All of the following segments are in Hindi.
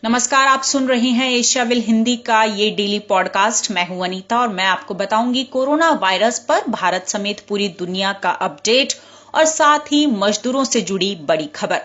नमस्कार, आप सुन रहे हैं एशियाविल हिंदी का ये डेली पॉडकास्ट। मैं हूं अनीता और मैं आपको बताऊंगी कोरोना वायरस पर भारत समेत पूरी दुनिया का अपडेट और साथ ही मजदूरों से जुड़ी बड़ी खबर।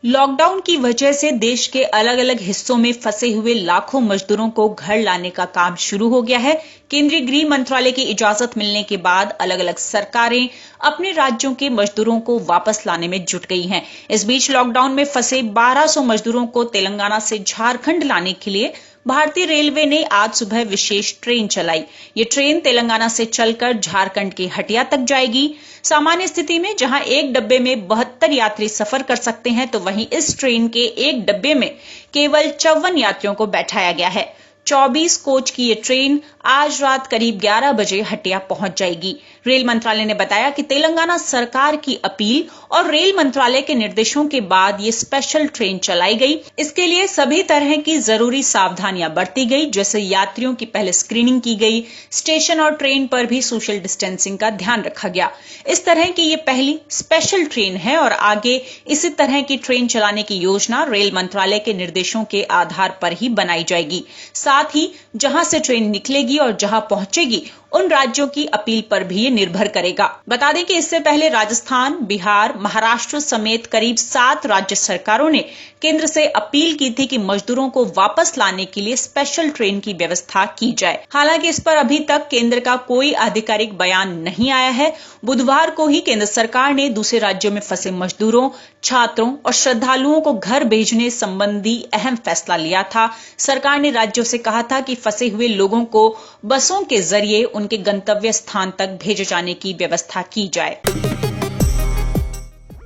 लॉकडाउन की वजह से देश के अलग अलग हिस्सों में फंसे हुए लाखों मजदूरों को घर लाने का काम शुरू हो गया है। केंद्रीय गृह मंत्रालय की इजाजत मिलने के बाद अलग अलग सरकारें अपने राज्यों के मजदूरों को वापस लाने में जुट गई हैं। इस बीच लॉकडाउन में फंसे 1200 मजदूरों को तेलंगाना से झारखंड लाने के लिए भारतीय रेलवे ने आज सुबह विशेष ट्रेन चलाई। ये ट्रेन तेलंगाना से चलकर झारखंड के हटिया तक जाएगी। सामान्य स्थिति में जहां एक डब्बे में 72 यात्री सफर कर सकते हैं, तो वहीं इस ट्रेन के एक डब्बे में केवल 54 यात्रियों को बैठाया गया है। 24 कोच की ये ट्रेन आज रात करीब 11 बजे हटिया पहुंच जाएगी। रेल मंत्रालय ने बताया कि तेलंगाना सरकार की अपील और रेल मंत्रालय के निर्देशों के बाद ये स्पेशल ट्रेन चलाई गई। इसके लिए सभी तरह की जरूरी सावधानियां बरती गई, जैसे यात्रियों की पहले स्क्रीनिंग की गई, स्टेशन और ट्रेन पर भी सोशल डिस्टेंसिंग का ध्यान रखा गया। इस तरह की ये पहली स्पेशल ट्रेन है और आगे इसी तरह की ट्रेन चलाने की योजना रेल मंत्रालय के निर्देशों के आधार पर ही बनाई जाएगी। साथ ही जहां से ट्रेन निकलेगी और जहां पहुंचेगी उन राज्यों की अपील पर भी ये निर्भर करेगा। बता दें कि इससे पहले राजस्थान, बिहार, महाराष्ट्र समेत करीब 7 राज्य सरकारों ने केंद्र से अपील की थी कि मजदूरों को वापस लाने के लिए स्पेशल ट्रेन की व्यवस्था की जाए। हालांकि इस पर अभी तक केंद्र का कोई आधिकारिक बयान नहीं आया है। बुधवार को ही केंद्र सरकार ने दूसरे राज्यों में फंसे मजदूरों, छात्रों और श्रद्धालुओं को घर भेजने संबंधी अहम फैसला लिया था। सरकार ने राज्यों से कहा था कि फंसे हुए लोगों को बसों के जरिए उनके गंतव्य स्थान तक भेजे जाने की व्यवस्था की जाए।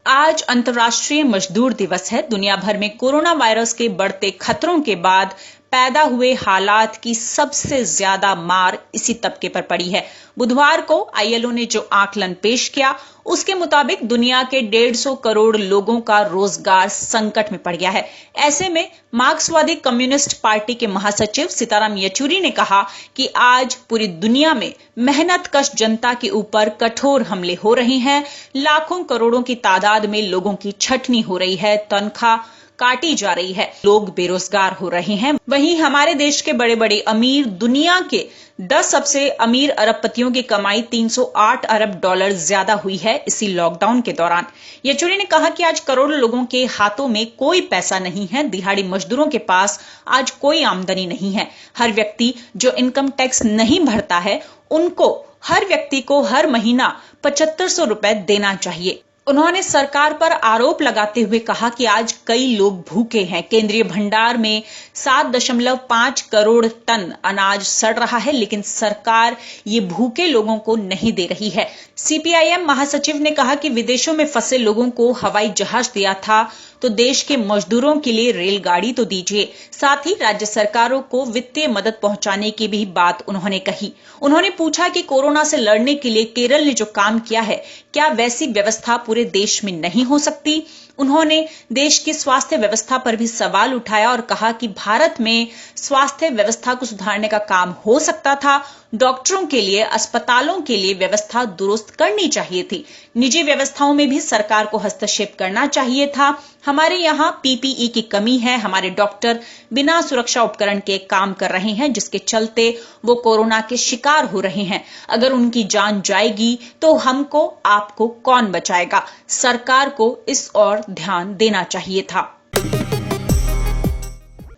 आज अंतर्राष्ट्रीय मजदूर दिवस है। दुनिया भर में कोरोना वायरस के बढ़ते खतरों के बाद पैदा हुए हालात की सबसे ज्यादा मार इसी तबके पर पड़ी है। बुधवार को आईएलओ ने जो आकलन पेश किया, उसके मुताबिक दुनिया के 150 करोड़ लोगों का रोजगार संकट में पड़ गया है। ऐसे में मार्क्सवादी कम्युनिस्ट पार्टी के महासचिव सीताराम येचुरी ने कहा कि आज पूरी दुनिया में मेहनतकश जनता के ऊपर कठोर हमले हो रहे हैं। लाखों करोड़ों की तादाद में लोगों की छटनी हो रही है, तनख्वाह काटी जा रही है, लोग बेरोजगार हो रहे हैं। वहीं हमारे देश के बड़े बड़े अमीर, दुनिया के 10 सबसे अमीर अरबपतियों की कमाई 308 अरब डॉलर ज्यादा हुई है इसी लॉकडाउन के दौरान। येचुरी ने कहा कि आज करोड़ों लोगों के हाथों में कोई पैसा नहीं है। दिहाड़ी मजदूरों के पास आज कोई आमदनी नहीं है। हर व्यक्ति जो इनकम टैक्स नहीं भरता है, उनको हर व्यक्ति को हर महीना 7500 रुपए देना चाहिए। उन्होंने सरकार पर आरोप लगाते हुए कहा कि आज कई लोग भूखे हैं। केंद्रीय भंडार में 7.5 करोड़ टन अनाज सड़ रहा है, लेकिन सरकार ये भूखे लोगों को नहीं दे रही है। सीपीआईएम महासचिव ने कहा कि विदेशों में फंसे लोगों को हवाई जहाज दिया था, तो देश के मजदूरों के लिए रेलगाड़ी तो दीजिए। साथ ही राज्य सरकारों को वित्तीय मदद पहुंचाने की भी बात उन्होंने कही। उन्होंने पूछा कि कोरोना से लड़ने के लिए केरल ने जो काम किया है, क्या वैसी व्यवस्था पूरे देश में नहीं हो सकती? उन्होंने देश की स्वास्थ्य व्यवस्था पर भी सवाल उठाया और कहा कि भारत में स्वास्थ्य व्यवस्था को सुधारने का काम हो सकता था। डॉक्टरों के लिए, अस्पतालों के लिए व्यवस्था दुरुस्त करनी चाहिए थी। निजी व्यवस्थाओं में भी सरकार को हस्तक्षेप करना चाहिए था। हमारे यहाँ पीपीई की कमी है। हमारे डॉक्टर बिना सुरक्षा उपकरण के काम कर रहे हैं, जिसके चलते वो कोरोना के शिकार हो रहे हैं। अगर उनकी जान जाएगी तो हमको, आपको कौन बचाएगा? सरकार को इस ओर ध्यान देना चाहिए था।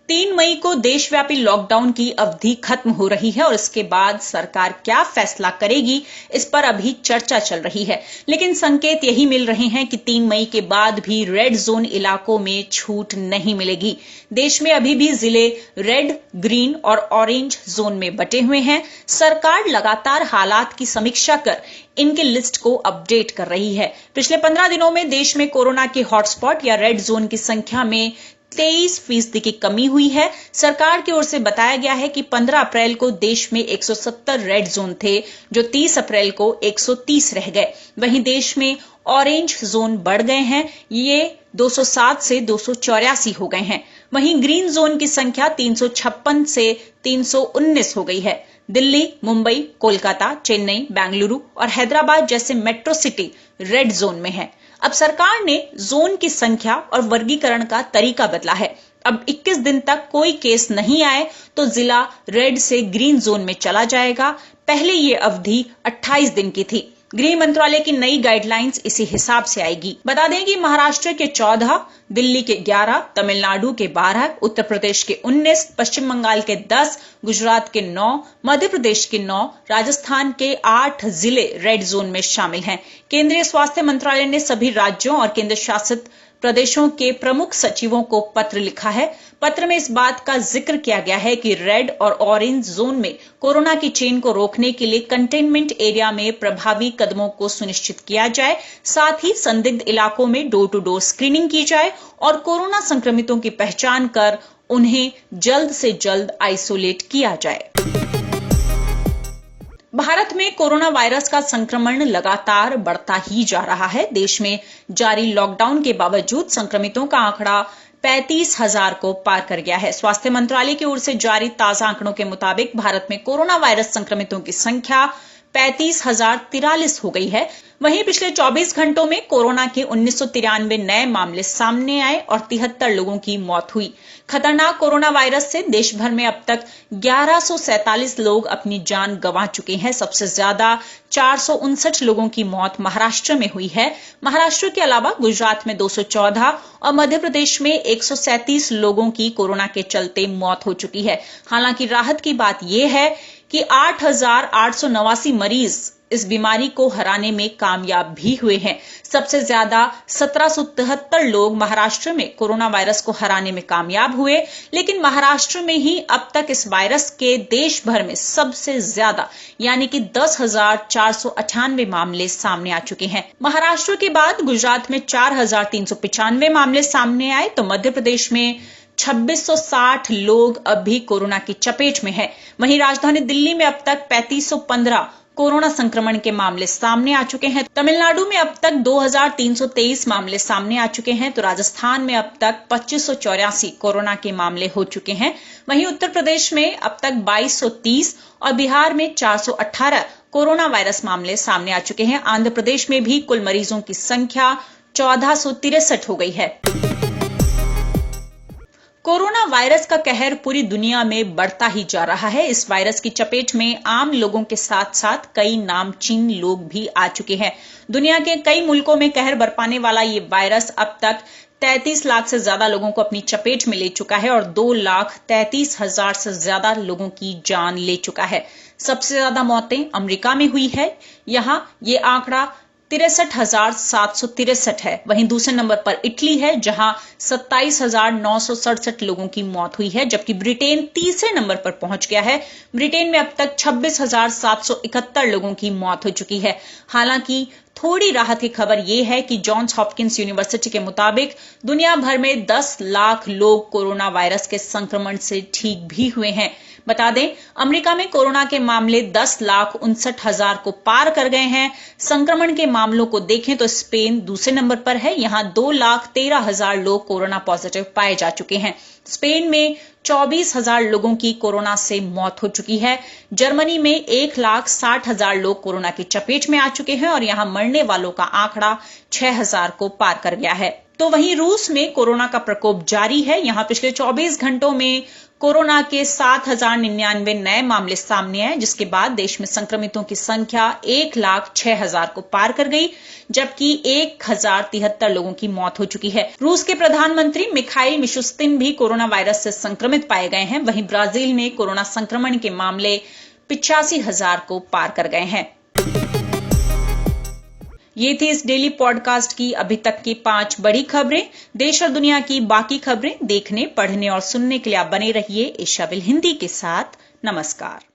3 मई को देशव्यापी लॉकडाउन की अवधि खत्म हो रही है और इसके बाद सरकार क्या फैसला करेगी, इस पर अभी चर्चा चल रही है। लेकिन संकेत यही मिल रहे हैं कि 3 मई के बाद भी रेड जोन इलाकों में छूट नहीं मिलेगी। देश में अभी भी जिले रेड, ग्रीन और ऑरेंज जोन में बटे हुए हैं। सरकार लगातार हालात की समीक्षा कर इनके लिस्ट को अपडेट कर रही है। पिछले 15 दिनों में देश में कोरोना के हॉटस्पॉट या रेड जोन की संख्या में 23% की कमी हुई है। सरकार की ओर से बताया गया है कि 15 अप्रैल को देश में 170 रेड जोन थे, जो 30 अप्रैल को 130 रह गए। वहीं देश में ऑरेंज जोन बढ़ गए हैं, ये 207 से 284 हो गए हैं। वहीं ग्रीन जोन की संख्या 356 से 319 हो गई है। दिल्ली, मुंबई, कोलकाता, चेन्नई, बेंगलुरु और हैदराबाद जैसे मेट्रो सिटी रेड जोन में है। अब सरकार ने जोन की संख्या और वर्गीकरण का तरीका बदला है। अब 21 दिन तक कोई केस नहीं आए तो जिला रेड से ग्रीन जोन में चला जाएगा। पहले ये अवधि 28 दिन की थी। गृह मंत्रालय की नई गाइडलाइंस इसी हिसाब से आएगी। बता दें कि महाराष्ट्र के 14, दिल्ली के 11, तमिलनाडु के 12, उत्तर प्रदेश के 19, पश्चिम बंगाल के 10, गुजरात के 9, मध्य प्रदेश के 9, राजस्थान के 8 जिले रेड जोन में शामिल हैं। केंद्रीय स्वास्थ्य मंत्रालय ने सभी राज्यों और केंद्र शासित प्रदेशों के प्रमुख सचिवों को पत्र लिखा है। पत्र में इस बात का जिक्र किया गया है कि रेड और ऑरेंज जोन में कोरोना की चेन को रोकने के लिए कंटेनमेंट एरिया में प्रभावी कदमों को सुनिश्चित किया जाए। साथ ही संदिग्ध इलाकों में डोर टू डोर स्क्रीनिंग की जाए और कोरोना संक्रमितों की पहचान कर उन्हें जल्द से जल्द आइसोलेट किया जाए। भारत में कोरोना वायरस का संक्रमण लगातार बढ़ता ही जा रहा है। देश में जारी लॉकडाउन के बावजूद संक्रमितों का आंकड़ा 35,000 को पार कर गया है। स्वास्थ्य मंत्रालय की ओर से जारी ताजा आंकड़ों के मुताबिक भारत में कोरोना वायरस संक्रमितों की संख्या 35,043 हो गई है। वहीं पिछले 24 घंटों में कोरोना के 1993 नए मामले सामने आए और 73 लोगों की मौत हुई। खतरनाक कोरोना वायरस से देश भर में अब तक 1147 लोग अपनी जान गंवा चुके हैं। सबसे ज्यादा 459 लोगों की मौत महाराष्ट्र में हुई है। महाराष्ट्र के अलावा गुजरात में 214 और मध्य प्रदेश में 137 लोगों की कोरोना के चलते मौत हो चुकी है। हालांकि राहत की बात यह है कि 8,889 मरीज इस बीमारी को हराने में कामयाब भी हुए हैं। सबसे ज्यादा 1773 लोग महाराष्ट्र में कोरोना वायरस को हराने में कामयाब हुए, लेकिन महाराष्ट्र में ही अब तक इस वायरस के देश भर में सबसे ज्यादा यानी कि 10,498 मामले सामने आ चुके हैं। महाराष्ट्र के बाद गुजरात में 4,395 मामले सामने आए तो मध्य प्रदेश में 2660 लोग अब भी कोरोना की चपेट में हैं। वहीं राजधानी दिल्ली में अब तक 3515 कोरोना संक्रमण के मामले सामने आ चुके हैं। तमिलनाडु में अब तक 2323 मामले सामने आ चुके हैं तो राजस्थान में अब तक 2584 कोरोना के मामले हो चुके हैं। वहीं उत्तर प्रदेश में अब तक 2230 और बिहार में 418 कोरोना वायरस मामले सामने आ चुके हैं। आंध्र प्रदेश में भी कुल मरीजों की संख्या 1463 हो गई है। कोरोना वायरस का कहर पूरी दुनिया में बढ़ता ही जा रहा है। इस वायरस की चपेट में आम लोगों के साथ साथ कई नामचीन लोग भी आ चुके हैं। दुनिया के कई मुल्कों में कहर बरपाने वाला ये वायरस अब तक 33 लाख से ज्यादा लोगों को अपनी चपेट में ले चुका है और 2,33,000 से ज्यादा लोगों की जान ले चुका है। सबसे ज्यादा मौतें अमेरिका में हुई है। यहां ये आंकड़ा 63,763 है। वहीं दूसरे नंबर पर इटली है जहां 27,967 लोगों की मौत हुई है, जबकि ब्रिटेन तीसरे नंबर पर पहुंच गया है। ब्रिटेन में अब तक 26,771 लोगों की मौत हो चुकी है। हालांकि थोड़ी राहत की खबर यह है कि जॉन्स हॉपकिंस यूनिवर्सिटी के मुताबिक दुनिया भर में 10 लाख लोग कोरोना वायरस के संक्रमण से ठीक भी हुए हैं। बता दें, अमेरिका में कोरोना के मामले 10,59,000 को पार कर गए हैं। संक्रमण के मामलों को देखें तो स्पेन दूसरे नंबर पर है। यहां 2,13,000 लोग कोरोना पॉजिटिव पाए जा चुके हैं। स्पेन में 24,000 लोगों की कोरोना से मौत हो चुकी है। जर्मनी में 1,60,000 लोग कोरोना की चपेट में आ चुके हैं और यहां मरने वालों का आंकड़ा 6,000 को पार कर गया है। तो वहीं रूस में कोरोना का प्रकोप जारी है। यहां पिछले 24 घंटों में कोरोना के 7,099 नए मामले सामने आए, जिसके बाद देश में संक्रमितों की संख्या 1,06,000 को पार कर गई, जबकि 1,073 लोगों की मौत हो चुकी है। रूस के प्रधानमंत्री मिखाइल मिशुस्तिन भी कोरोना वायरस से संक्रमित पाए गए हैं। वहीं ब्राजील में कोरोना संक्रमण के मामले 85,000 को पार कर गए हैं। ये थी इस डेली पॉडकास्ट की अभी तक की 5 बड़ी खबरें। देश और दुनिया की बाकी खबरें देखने, पढ़ने और सुनने के लिए आप बने रहिए एशियाविल हिंदी के साथ। नमस्कार।